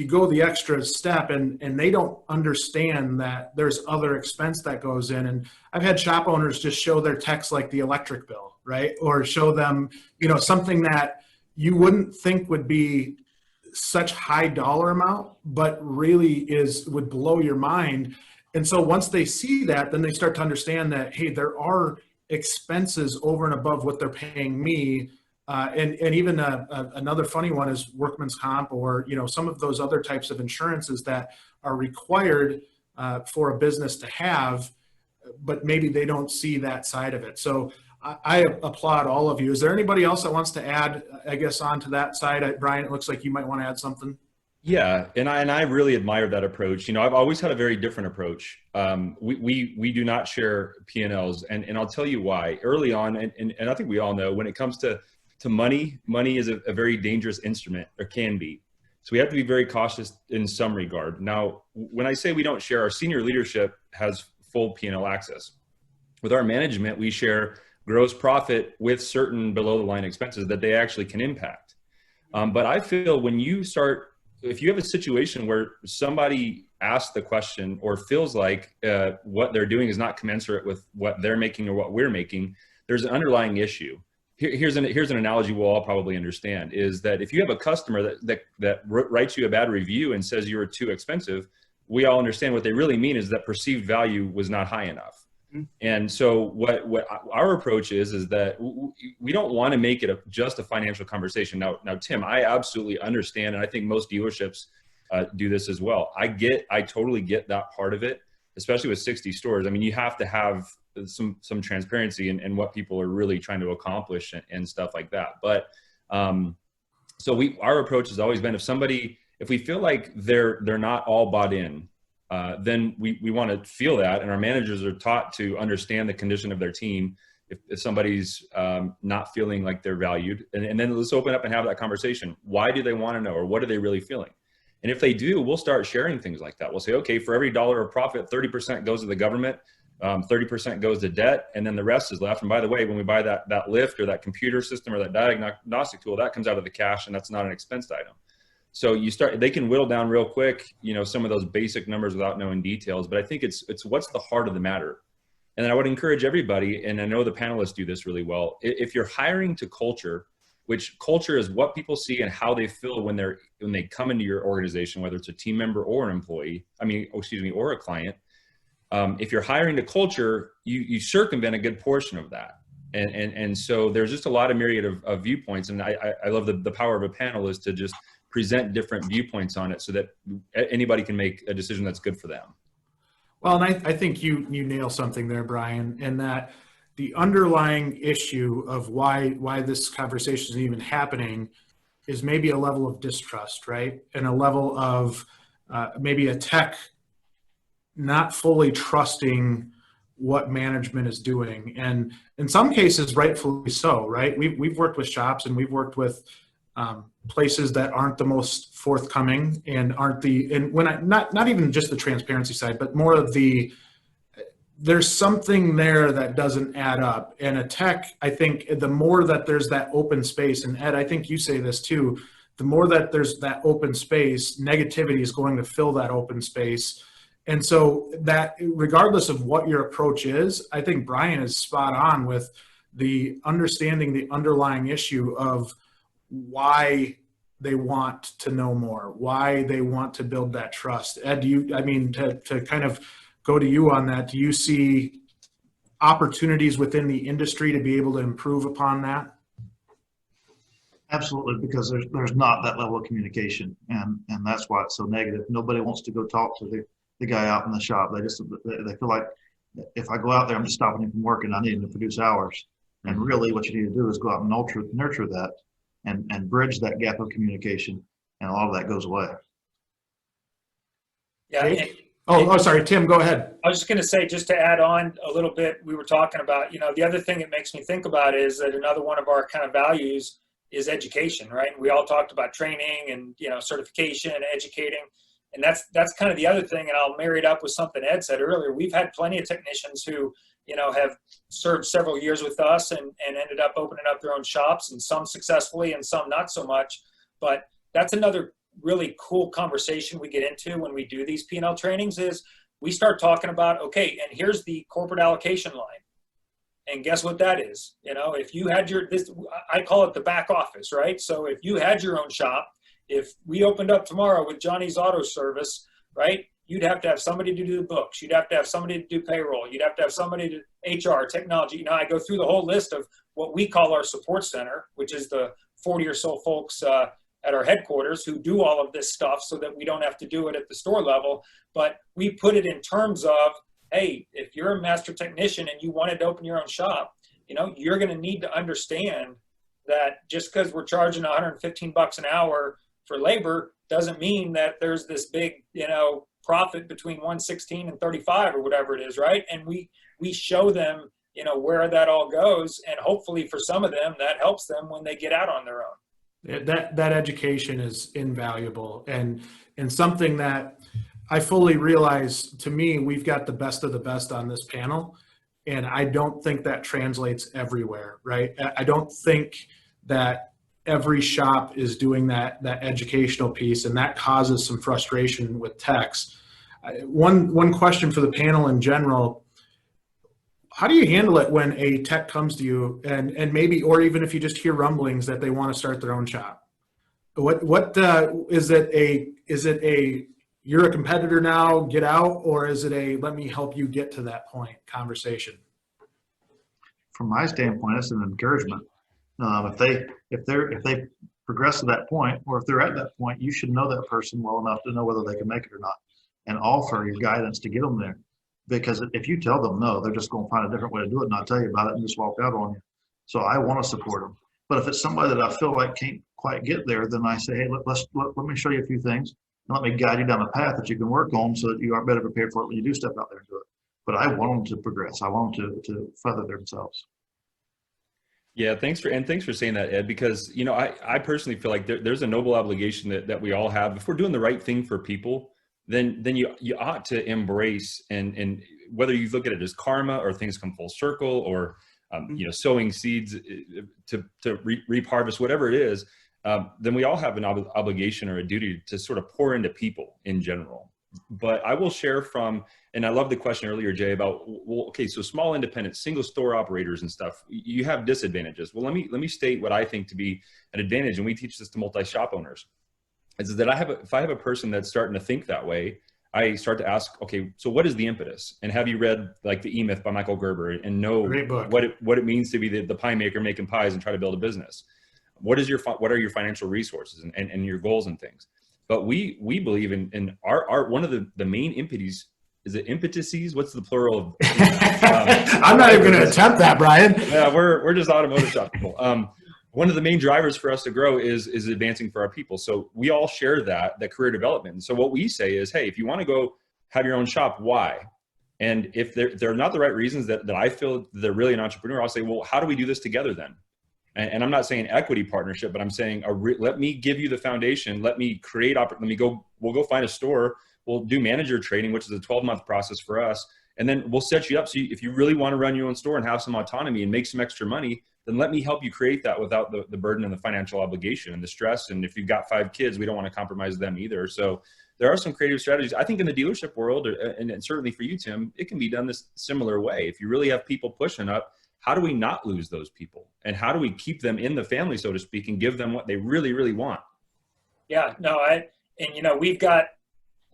Speaker 1: go the extra step and they don't understand that there's other expense that goes in. And I've had shop owners just show their techs like the electric bill, right? Or show them, you know, something that you wouldn't think would be such high dollar amount, but really would blow your mind. And so once they see that, then they start to understand that, hey, there are expenses over and above what they're paying me. And even another funny one is workman's comp, or, you know, some of those other types of insurances that are required for a business to have, but maybe they don't see that side of it. So I applaud all of you. Is there anybody else that wants to add, I guess, onto that side? Brian, it looks like you might want to add something.
Speaker 4: Yeah, and I really admire that approach. You know, I've always had a very different approach. We do not share P&Ls, and I'll tell you why. Early on, and I think we all know, when it comes to money is a very dangerous instrument, or can be. So we have to be very cautious in some regard. Now, when I say we don't share, our senior leadership has full P&L access. With our management, we share gross profit with certain below the line expenses that they actually can impact. But I feel if you have a situation where somebody asks the question or feels like what they're doing is not commensurate with what they're making or what we're making, there's an underlying issue. Here's an analogy we'll all probably understand, is that if you have a customer that writes you a bad review and says you were too expensive, we all understand what they really mean is that perceived value was not high enough. Mm-hmm. And so what our approach is that we don't want to make it just a financial conversation. Now, Tim, I absolutely understand, and I think most dealerships do this as well. I totally get that part of it, especially with 60 stores. I mean, you have to have some transparency in what people are really trying to accomplish and stuff like that. But so our approach has always been, if we feel like they're not all bought in, then we want to feel that, and our managers are taught to understand the condition of their team. If somebody's not feeling like they're valued, and then let's open up and have that conversation. Why do they want to know, or what are they really feeling? And if they do, we'll start sharing things like that. We'll say, okay, for every dollar of profit, 30% goes to the government, 30% goes to debt, and then the rest is left. And by the way, when we buy that lift or that computer system or that diagnostic tool, that comes out of the cash, and that's not an expense item. So they can whittle down real quick, some of those basic numbers without knowing details. But I think it's what's the heart of the matter. And then I would encourage everybody, and I know the panelists do this really well, if you're hiring to culture, which culture is what people see and how they feel when they come into your organization, whether it's a team member or an employee, or a client. If you're hiring to culture, you circumvent a good portion of that. And so there's just a lot of myriad of viewpoints. And I love the power of a panel is to just present different viewpoints on it so that anybody can make a decision that's good for them.
Speaker 1: Well, and I think you nail something there, Brian, in that the underlying issue of why this conversation is even happening is maybe a level of distrust, right? And a level of maybe a tech not fully trusting what management is doing. And in some cases, rightfully so, right? We've worked with shops, and we've worked with places that aren't the most forthcoming and not even just the transparency side, but more of there's something there that doesn't add up. And a tech, I think the more that there's that open space, and Ed, I think you say this too, the more that there's that open space, negativity is going to fill that open space. And so that regardless of what your approach is, I think Brian is spot on with the understanding the underlying issue of why they want to know more, why they want to build that trust. Ed, to kind of go to you on that, do you see opportunities within the industry to be able to improve upon that?
Speaker 5: Absolutely, because there's not that level of communication, and that's why it's so negative. Nobody wants to go talk to the guy out in the shop. They feel like if I go out there, I'm just stopping him from working. I need him to produce hours. And really what you need to do is go out and nurture that and bridge that gap of communication, and a lot of that goes away.
Speaker 2: Yeah.
Speaker 1: Sorry, Tim, go ahead.
Speaker 2: I was just going to say, just to add on a little bit, we were talking about, the other thing it makes me think about is that another one of our kind of values is education, right? And we all talked about training and, certification and educating. And that's kind of the other thing. And I'll marry it up with something Ed said earlier. We've had plenty of technicians who, have served several years with us and ended up opening up their own shops, and some successfully and some not so much. But that's another really cool conversation we get into when we do these P&L trainings is we start talking about, okay, and here's the corporate allocation line. And guess what that is? If you had I call it the back office, right? So if you had your own shop, if we opened up tomorrow with Johnny's Auto Service, right? You'd have to have somebody to do the books. You'd have to have somebody to do payroll. You'd have to have somebody to HR, technology. I go through the whole list of what we call our support center, which is the 40 or so folks at our headquarters who do all of this stuff so that we don't have to do it at the store level. But we put it in terms of, hey, if you're a master technician and you wanted to open your own shop, you're going to need to understand that just because we're charging $115 an hour for labor doesn't mean that there's this big, profit between 116 and 35 or whatever it is, right? And we show them, where that all goes, and hopefully for some of them that helps them when they get out on their own.
Speaker 1: That education is invaluable and something that I fully realize. To me, we've got the best of the best on this panel, and I don't think that translates everywhere, right? I don't think that every shop is doing that educational piece, and that causes some frustration with techs. One question for the panel in general: how do you handle it when a tech comes to you and maybe, or even if you just hear rumblings that they want to start their own shop? What is it you're a competitor now, get out, or is it let me help you get to that point conversation?
Speaker 5: From my standpoint, it's an encouragement. If they progress to that point, or if they're at that point, you should know that person well enough to know whether they can make it or not, and offer your guidance to get them there. Because if you tell them no, they're just going to find a different way to do it, and not tell you about it and just walk out on you. So I want to support them. But if it's somebody that I feel like can't quite get there, then I say, hey, let me show you a few things. and let me guide you down a path that you can work on so that you are better prepared for it when you do step out there and do it. But I want them to progress. I want them to further themselves.
Speaker 4: Yeah, thanks for saying that, Ed, because, you know, I personally feel like there's a noble obligation that we all have. If we're doing the right thing for people, then you ought to embrace, and whether you look at it as karma or things come full circle, or you know, sowing seeds to reap harvest, whatever it is, then we all have an obligation or a duty to sort of pour into people in general. But I will share from, and I love the question earlier, Jay, about, well, okay, so small independent single store operators and stuff, you have disadvantages. Well, let me state what I think to be an advantage, and we teach this to multi-shop owners, is that if I have a person that's starting to think that way, I start to ask, okay, so what is the impetus? And have you read like The E-Myth by Michael Gerber and know what it means to be the pie maker making pies and try to build a business? What are your financial resources and your goals and things? But we believe in our one of the main impetus. Is it impetuses? What's the plural of?
Speaker 1: I'm not even going to attempt that, Brian.
Speaker 4: Yeah, we're just automotive shop people. One of the main drivers for us to grow is advancing for our people. So we all share that career development. And so what we say is, hey, if you want to go have your own shop, why? And if they're not the right reasons that I feel they're really an entrepreneur, I'll say, well, how do we do this together then? And I'm not saying equity partnership, but I'm saying let me give you the foundation. Let me create, we'll go find a store. We'll do manager training, which is a 12-month process for us. And then we'll set you up. So if you really want to run your own store and have some autonomy and make some extra money, then let me help you create that without the burden and the financial obligation and the stress. And if you've got 5 kids, we don't want to compromise them either. So there are some creative strategies. I think in the dealership world, and certainly for you, Tim, it can be done this similar way. If you really have people pushing up, how do we not lose those people? And how do we keep them in the family, so to speak, and give them what they really, really want?
Speaker 2: Yeah, no, and you know, we've got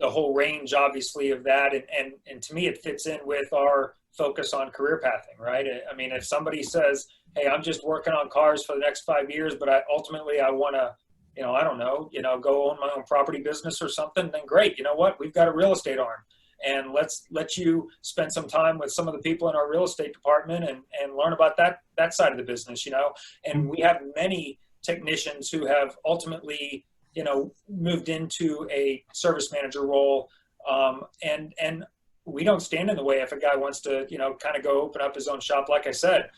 Speaker 2: the whole range, obviously, of that. And to me, it fits in with our focus on career pathing, right? I mean, if somebody says, hey, I'm just working on cars for the next 5 years, but ultimately I want to, you know, I don't know, go own my own property business or something, then great. You know what? We've got a real estate arm, and let's let you spend some time with some of the people in our real estate department and learn about that side of the business, you know. And we have many technicians who have ultimately, you know, moved into a service manager role, and we don't stand in the way if a guy wants to, you know, kind of go open up his own shop. Like I said,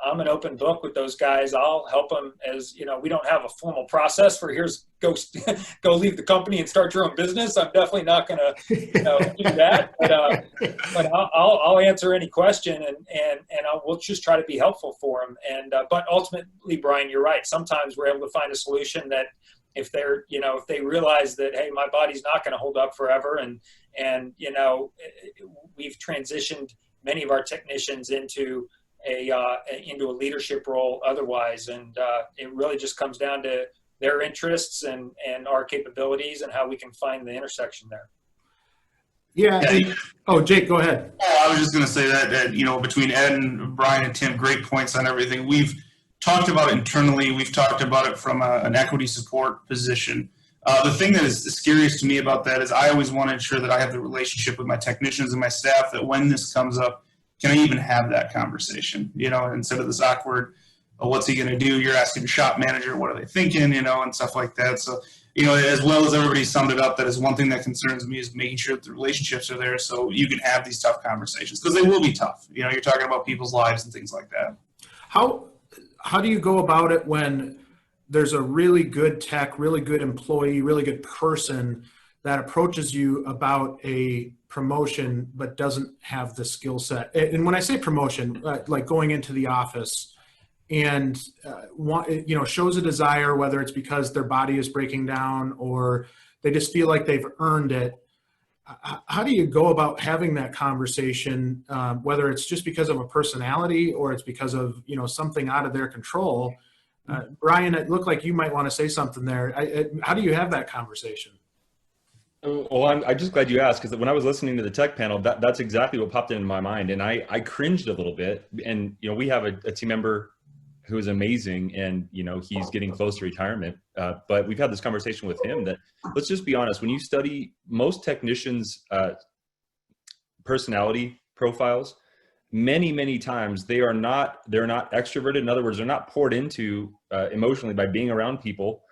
Speaker 2: I'm an open book with those guys. I'll help them, as you know, we don't have a formal process for go leave the company and start your own business. I'm definitely not going to, you know, do that. But I'll answer any question, and we'll just try to be helpful for them. And but ultimately, Brian, you're right. Sometimes we're able to find a solution that, if they're, you know, if they realize that, hey, my body's not going to hold up forever, and you know, we've transitioned many of our technicians into a leadership role otherwise, and it really just comes down to their interests and our capabilities and how we can find the intersection there.
Speaker 1: Yeah. Oh, Jake, go ahead.
Speaker 3: Oh, I was just going to say that, you know, between Ed and Brian and Tim, great points on everything. We've talked about it internally. We've talked about it from an equity support position. The thing that is scariest to me about that is I always want to ensure that I have the relationship with my technicians and my staff, that when this comes up, can I even have that conversation? You know, instead of this awkward, oh, what's he going to do? You're asking the shop manager, what are they thinking, you know, and stuff like that. So, you know, as well as everybody summed it up, that is one thing that concerns me, is making sure that the relationships are there so you can have these tough conversations, because they will be tough. You know, you're talking about people's lives and things like that.
Speaker 1: How do you go about it when there's a really good tech, really good employee, really good person that approaches you about a promotion but doesn't have the skill set? And when I say promotion, like going into the office and you know, shows a desire, whether it's because their body is breaking down or they just feel like they've earned it. How do you go about having that conversation, whether it's just because of a personality or it's because of, you know, something out of their control? Brian, it looked like you might want to say something there. How do you have that conversation?
Speaker 4: Well, I'm just glad you asked, because when I was listening to the tech panel, that's exactly what popped into my mind. And I cringed a little bit. And, you know, we have a team member who is amazing, and, you know, he's getting close to retirement. But we've had this conversation with him that, let's just be honest, when you study most technicians' personality profiles, many times they're not extroverted. In other words, they're not poured into emotionally by being around people.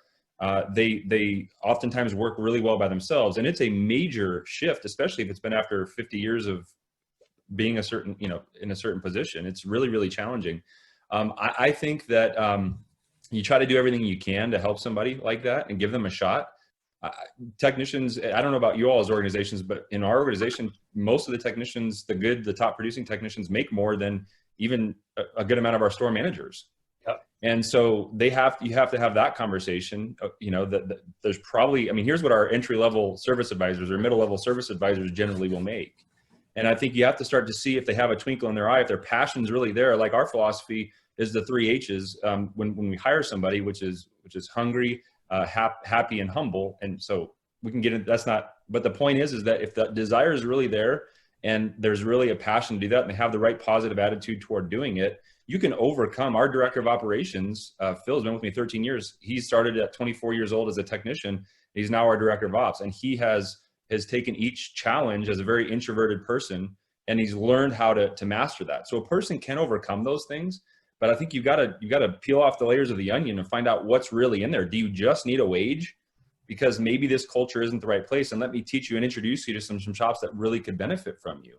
Speaker 4: they oftentimes work really well by themselves. And it's a major shift, especially if it's been after 50 years of being a certain, in a certain position. It's really, really challenging. I think that you try to do everything you can to help somebody like that and give them a shot. Technicians, I don't know about you all's organizations, but in our organization, most of the technicians, the top producing technicians, make more than even a good amount of our store managers.
Speaker 2: Yep.
Speaker 4: And so you have to have that conversation. That there's probably, here's what our entry level service advisors or middle level service advisors generally will make. And I think you have to start to see if they have a twinkle in their eye, if their passion's really there. Like our philosophy is the 3 H's when we hire somebody, which is hungry, happy, and humble. And so we can get into but the point is that if the desire is really there and there's really a passion to do that and they have the right positive attitude toward doing it, you can overcome. Our director of operations, Phil's been with me 13 years. He started at 24 years old as a technician. He's now our director of ops, and he has taken each challenge as a very introverted person, and he's learned how to master that. So a person can overcome those things, but I think you gotta peel off the layers of the onion and find out what's really in there. Do you just need a wage? Because maybe this culture isn't the right place, and let me teach you and introduce you to some shops that really could benefit from you.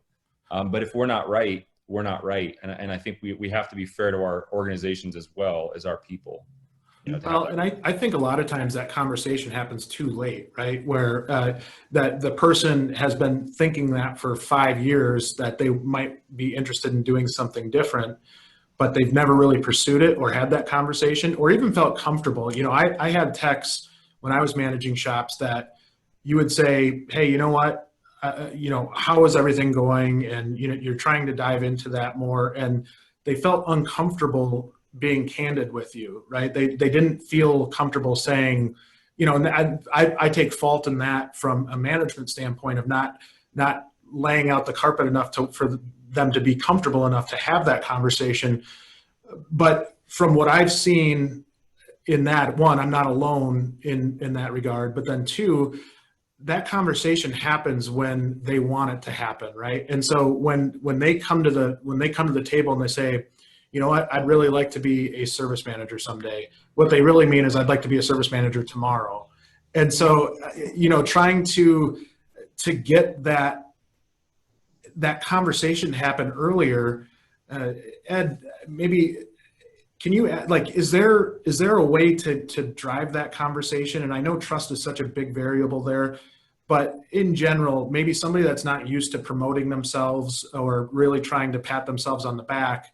Speaker 4: But if we're not right, we're not right. And I think we have to be fair to our organizations as well as our people.
Speaker 1: Well, and I think a lot of times that conversation happens too late, right? Where that the person has been thinking that for 5 years that they might be interested in doing something different, but they've never really pursued it or had that conversation or even felt comfortable. I had techs when I was managing shops that you would say, hey, you know what? How is everything going? And, you're trying to dive into that more. And they felt uncomfortable being candid with you, right? They didn't feel comfortable saying, and I take fault in that from a management standpoint of not laying out the carpet enough for them to be comfortable enough to have that conversation. But from what I've seen in that, one, I'm not alone in that regard, but then two, that conversation happens when they want it to happen, right? And so when they come to the table and they say, you know what, I'd really like to be a service manager someday. What they really mean is I'd like to be a service manager tomorrow. And so, trying to get that conversation happen earlier, Ed, maybe can you is there a way to drive that conversation? And I know trust is such a big variable there, but in general, maybe somebody that's not used to promoting themselves or really trying to pat themselves on the back,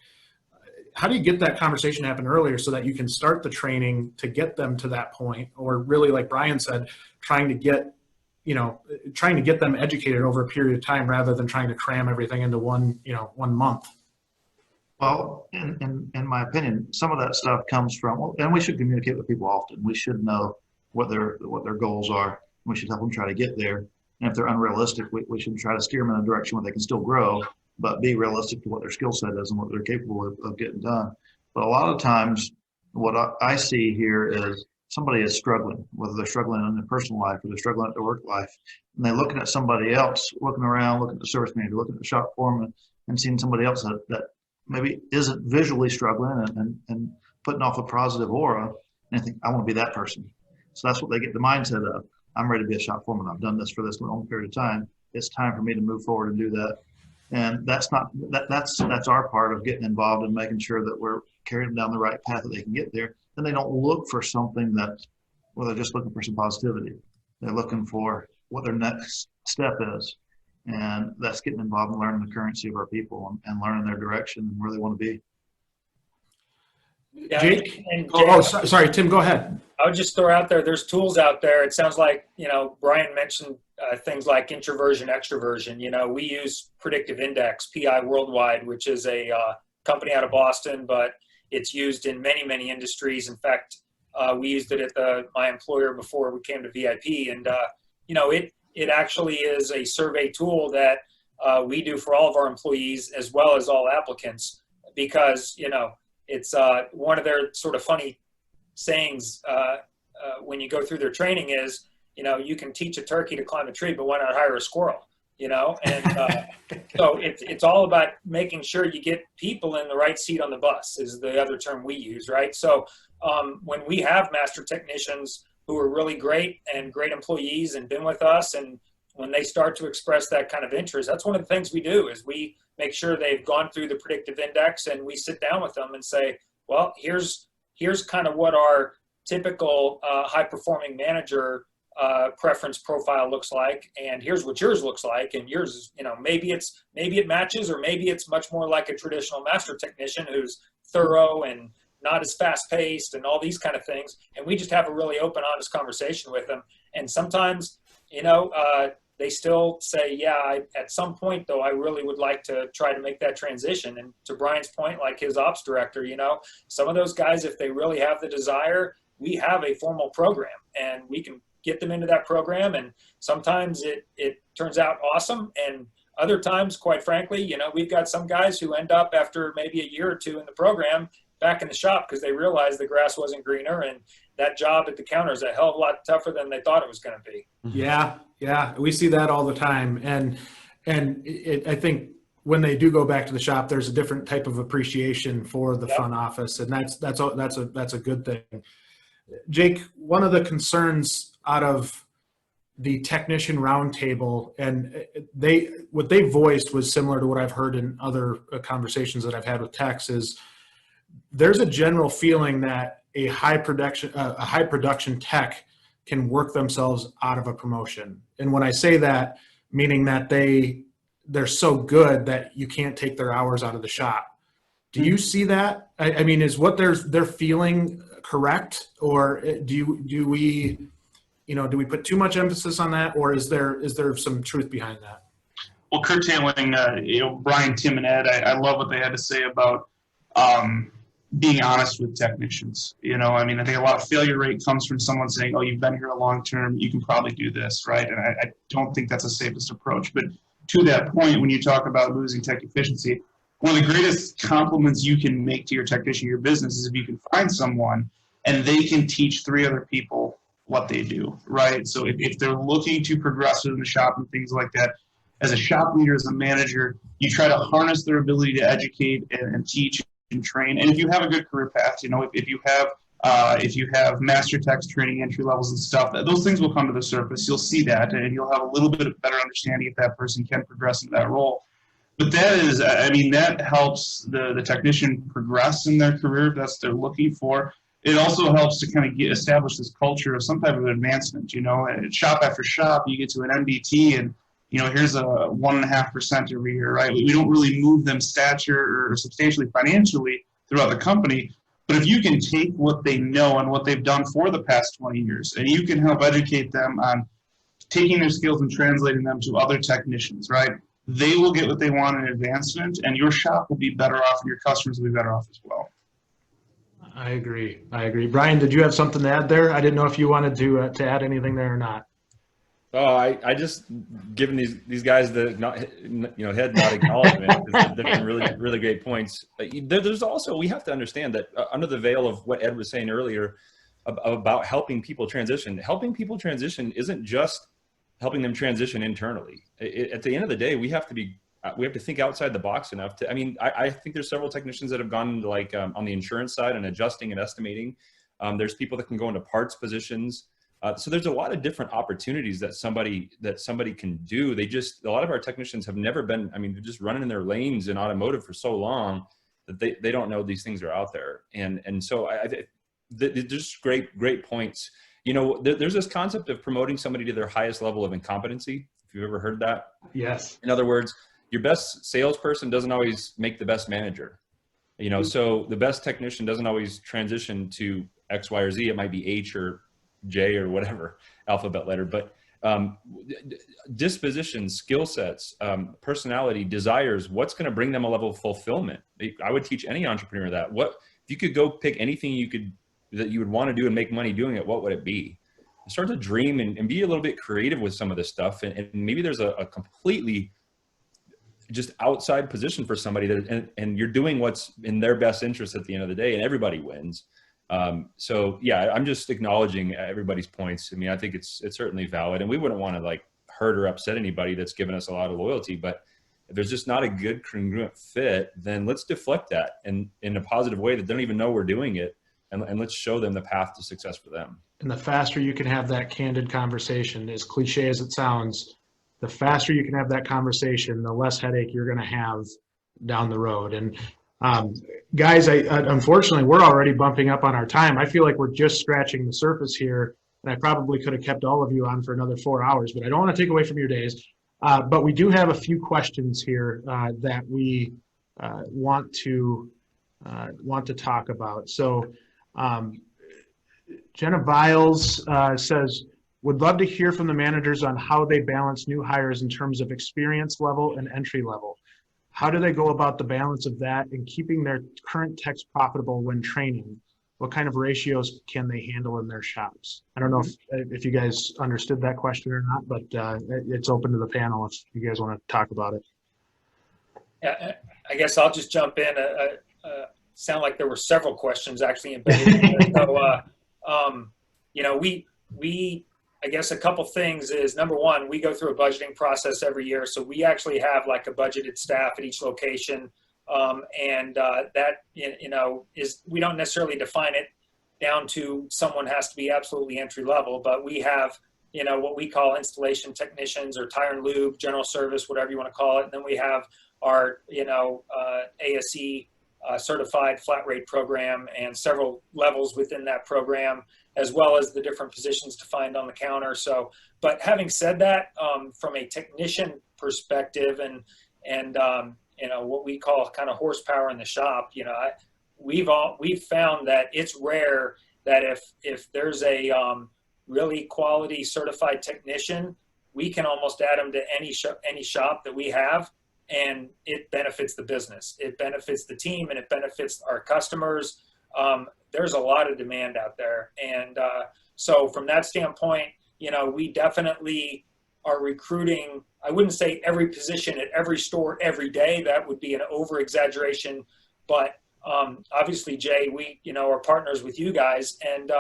Speaker 1: how do you get that conversation to happen earlier so that you can start the training to get them to that point? Or really, like Brian said, trying to get them educated over a period of time rather than trying to cram everything into one month.
Speaker 5: Well, in my opinion, some of that stuff comes from, and we should communicate with people often. We should know what their goals are. We should help them try to get there. And if they're unrealistic, we should try to steer them in a direction where they can still grow, but be realistic to what their skill set is and what they're capable of getting done. But a lot of times what I see here is somebody is struggling, whether they're struggling in their personal life or they're struggling at their work life, and they're looking at somebody else, looking around, looking at the service manager, looking at the shop foreman, and seeing somebody else that maybe isn't visually struggling and putting off a positive aura, and I think, I want to be that person. So that's what they get the mindset of. I'm ready to be a shop foreman. I've done this for this long period of time. It's time for me to move forward and do that. And that's our part of getting involved and making sure that we're carrying them down the right path that they can get there. Then they don't look for something they're just looking for some positivity. They're looking for what their next step is. And that's getting involved in learning the currency of our people and learning their direction and where they want to be.
Speaker 2: Yeah,
Speaker 1: Jake?
Speaker 2: and
Speaker 1: Sorry, Tim, go ahead.
Speaker 2: I would just throw out there's tools out there. It sounds like, Brian mentioned things like introversion, extroversion. We use Predictive Index, PI Worldwide, which is a company out of Boston, but it's used in many, many industries. In fact, we used it at my employer before we came to VIP. And, it actually is a survey tool that we do for all of our employees as well as all applicants because, it's one of their sort of funny sayings when you go through their training is, you can teach a turkey to climb a tree, but why not hire a squirrel? And so it's all about making sure you get people in the right seat on the bus is the other term we use, right? So when we have master technicians who are really great and great employees and been with us. And when they start to express that kind of interest, that's one of the things we do is we make sure they've gone through the predictive index, and we sit down with them and say, well, here's kind of what our typical high performing manager preference profile looks like, and here's what yours looks like, and yours is, maybe it matches, or maybe it's much more like a traditional master technician who's thorough and not as fast paced and all these kind of things. And we just have a really open, honest conversation with them. And sometimes, they still say, yeah, at some point though, I really would like to try to make that transition. And to Brian's point, like his ops director, some of those guys, if they really have the desire, we have a formal program and we can get them into that program. And sometimes it turns out awesome. And other times, quite frankly, we've got some guys who end up after maybe a year or two in the program back in the shop because they realized the grass wasn't greener and that job at the counter is a hell of a lot tougher than they thought it was going to be.
Speaker 1: Yeah, we see that all the time, and I think when they do go back to the shop, there's a different type of appreciation for the front office, and that's a good thing. Jake, one of the concerns out of the technician roundtable, and what they voiced was similar to what I've heard in other conversations that I've had with techs, is there's a general feeling that a high production tech can work themselves out of a promotion. And when I say that, meaning that they're so good that you can't take their hours out of the shop. Do you see that? I mean, is what they're feeling correct, or do we put too much emphasis on that, or is there some truth behind that?
Speaker 3: Well, curtailing, Brian, Tim, and Ed, I love what they had to say about being honest with technicians. I think a lot of failure rate comes from someone saying, oh, you've been here a long term, you can probably do this, right? And I don't think that's the safest approach. But to that point, when you talk about losing tech efficiency, one of the greatest compliments you can make to your technician, your business, is if you can find someone and they can teach 3 other people what they do, right? So if they're looking to progress within the shop and things like that, as a shop leader, as a manager, you try to harness their ability to educate and teach and train. And if you have a good career path, if you have master techs training entry levels and stuff, those things will come to the surface. You'll see that, and you'll have a little bit of better understanding if that person can progress into that role. But that helps the technician progress in their career if that's what they're looking for. It also helps to kind of establish this culture of some type of advancement. At shop after shop, you get to an MDT and here's a 1.5% every year, right? We don't really move them stature or substantially financially throughout the company. But if you can take what they know and what they've done for the past 20 years, and you can help educate them on taking their skills and translating them to other technicians, right? They will get what they want in advancement, and your shop will be better off, and your customers will be better off as well.
Speaker 1: I agree. Brian, did you have something to add there? I didn't know if you wanted to add anything there or not.
Speaker 4: Oh, I just given these guys the head nod acknowledgement, because they're some really great points. There's also, we have to understand that under the veil of what Ed was saying earlier about helping people transition isn't just helping them transition internally. At the end of the day, we have to think outside the box enough to. I think there's several technicians that have gone on the insurance side and adjusting and estimating. There's people that can go into parts positions. So there's a lot of different opportunities that somebody can do. A lot of our technicians have never been, they're just running in their lanes in automotive for so long that they don't know these things are out there. And so there's just great points. There's this concept of promoting somebody to their highest level of incompetency. If you've ever heard that.
Speaker 1: Yes.
Speaker 4: In other words, your best salesperson doesn't always make the best manager. So the best technician doesn't always transition to X, Y, or Z. It might be H or J or whatever alphabet letter, but dispositions, skill sets, personality, desires, what's going to bring them a level of fulfillment. I would teach any entrepreneur that. What if you could go pick anything that you would want to do and make money doing it, what would it be? Start to dream and be a little bit creative with some of this stuff, and maybe there's a completely just outside position for somebody and you're doing what's in their best interest at the end of the day, and everybody wins. So yeah, I'm just acknowledging everybody's points. I think it's certainly valid, and we wouldn't want to hurt or upset anybody that's given us a lot of loyalty, but if there's just not a good congruent fit, then let's deflect that in a positive way that they don't even know we're doing it. and let's show them the path to success for them.
Speaker 1: And the faster you can have that candid conversation, as cliche as it sounds, the faster you can have that conversation, the less headache you're going to have down the road. And guys, unfortunately, we're already bumping up on our time. I feel like we're just scratching the surface here, and I probably could have kept all of you on for another 4 hours, but I don't want to take away from your days. But we do have a few questions here that we want to talk about. So Jenna Viles says, would love to hear from the managers on how they balance new hires in terms of experience level and entry level. How do they go about the balance of that and keeping their current techs profitable when training? What kind of ratios can they handle in their shops? I don't know if you guys understood that question or not, but it's open to the panel if you guys want to talk about it.
Speaker 2: Yeah, I guess I'll just jump in. Sound like there were several questions actually embedded in there. So, you know, I guess a couple things is, number one, we go through a budgeting process every year. So we actually have like a budgeted staff at each location. That, you know, we don't necessarily define it down to someone has to be absolutely entry level, but we have, you know, what we call installation technicians or tire and lube, general service, whatever you want to call it. And then we have our, you know, ASE certified flat rate program and several levels within that program, as well as the different positions to find on the counter. So, but having said that, from a technician perspective and you know, what we call kind of horsepower in the shop, you know, we've found that it's rare that if there's a really quality certified technician, we can almost add them to any shop that we have, and it benefits the business. It benefits the team, and it benefits our customers. There's a lot of demand out there. And so from that standpoint, you know, we definitely are recruiting, I wouldn't say every position at every store every day. That would be an over exaggeration. But obviously, Jay, we, you know, are partners with you guys, and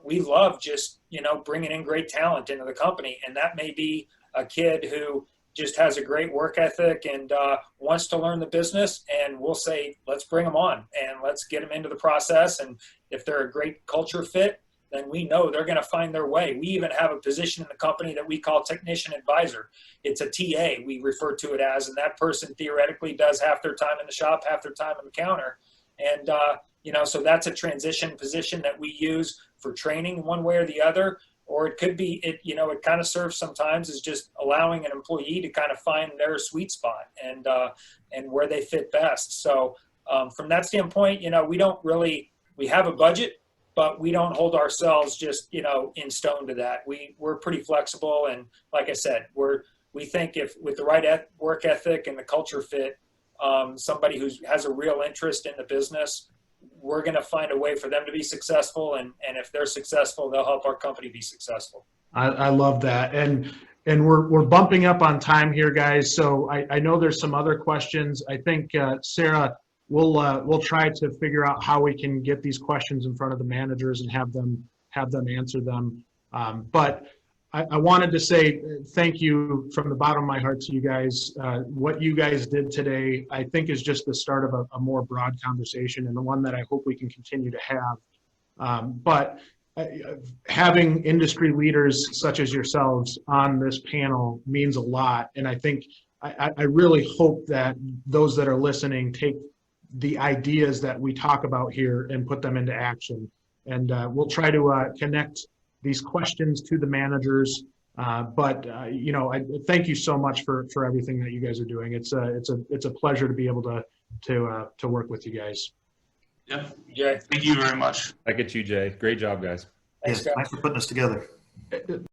Speaker 2: we love just, you know, bringing in great talent into the company. And that may be a kid who just has a great work ethic and wants to learn the business, and we'll say, let's bring them on and let's get them into the process. And if they're a great culture fit, then we know they're going to find their way. We even have a position in the company that we call technician advisor. It's a TA, we refer to it as, and that person theoretically does half their time in the shop, half their time on the counter. And, you know, so that's a transition position that we use for training one way or the other. Or it could be, you know, it kind of serves sometimes as just allowing an employee to kind of find their sweet spot and where they fit best. So from that standpoint, you know, we have a budget, but we don't hold ourselves just, you know, in stone to that. We're pretty flexible. And like I said, we think if with the right work ethic and the culture fit, somebody who has a real interest in the business, we're going to find a way for them to be successful. And if they're successful, they'll help our company be successful.
Speaker 1: I love that. And we're bumping up on time here, guys. So I know there's some other questions. I think, Sarah, we'll try to figure out how we can get these questions in front of the managers and have them answer them. But I wanted to say thank you from the bottom of my heart to you guys. What you guys did today, I think, is just the start of a more broad conversation, and the one that I hope we can continue to have. But having industry leaders such as yourselves on this panel means a lot. And I think I really hope that those that are listening take the ideas that we talk about here and put them into action. And we'll try to connect these questions to the managers. But you know, I thank you so much for everything that you guys are doing. It's a pleasure to be able to work with you guys.
Speaker 3: Yep.
Speaker 2: Jay.
Speaker 3: Thank you very much.
Speaker 4: Back at you, Jay. Great job, guys.
Speaker 2: Thanks,
Speaker 5: Yes, thanks for putting us together.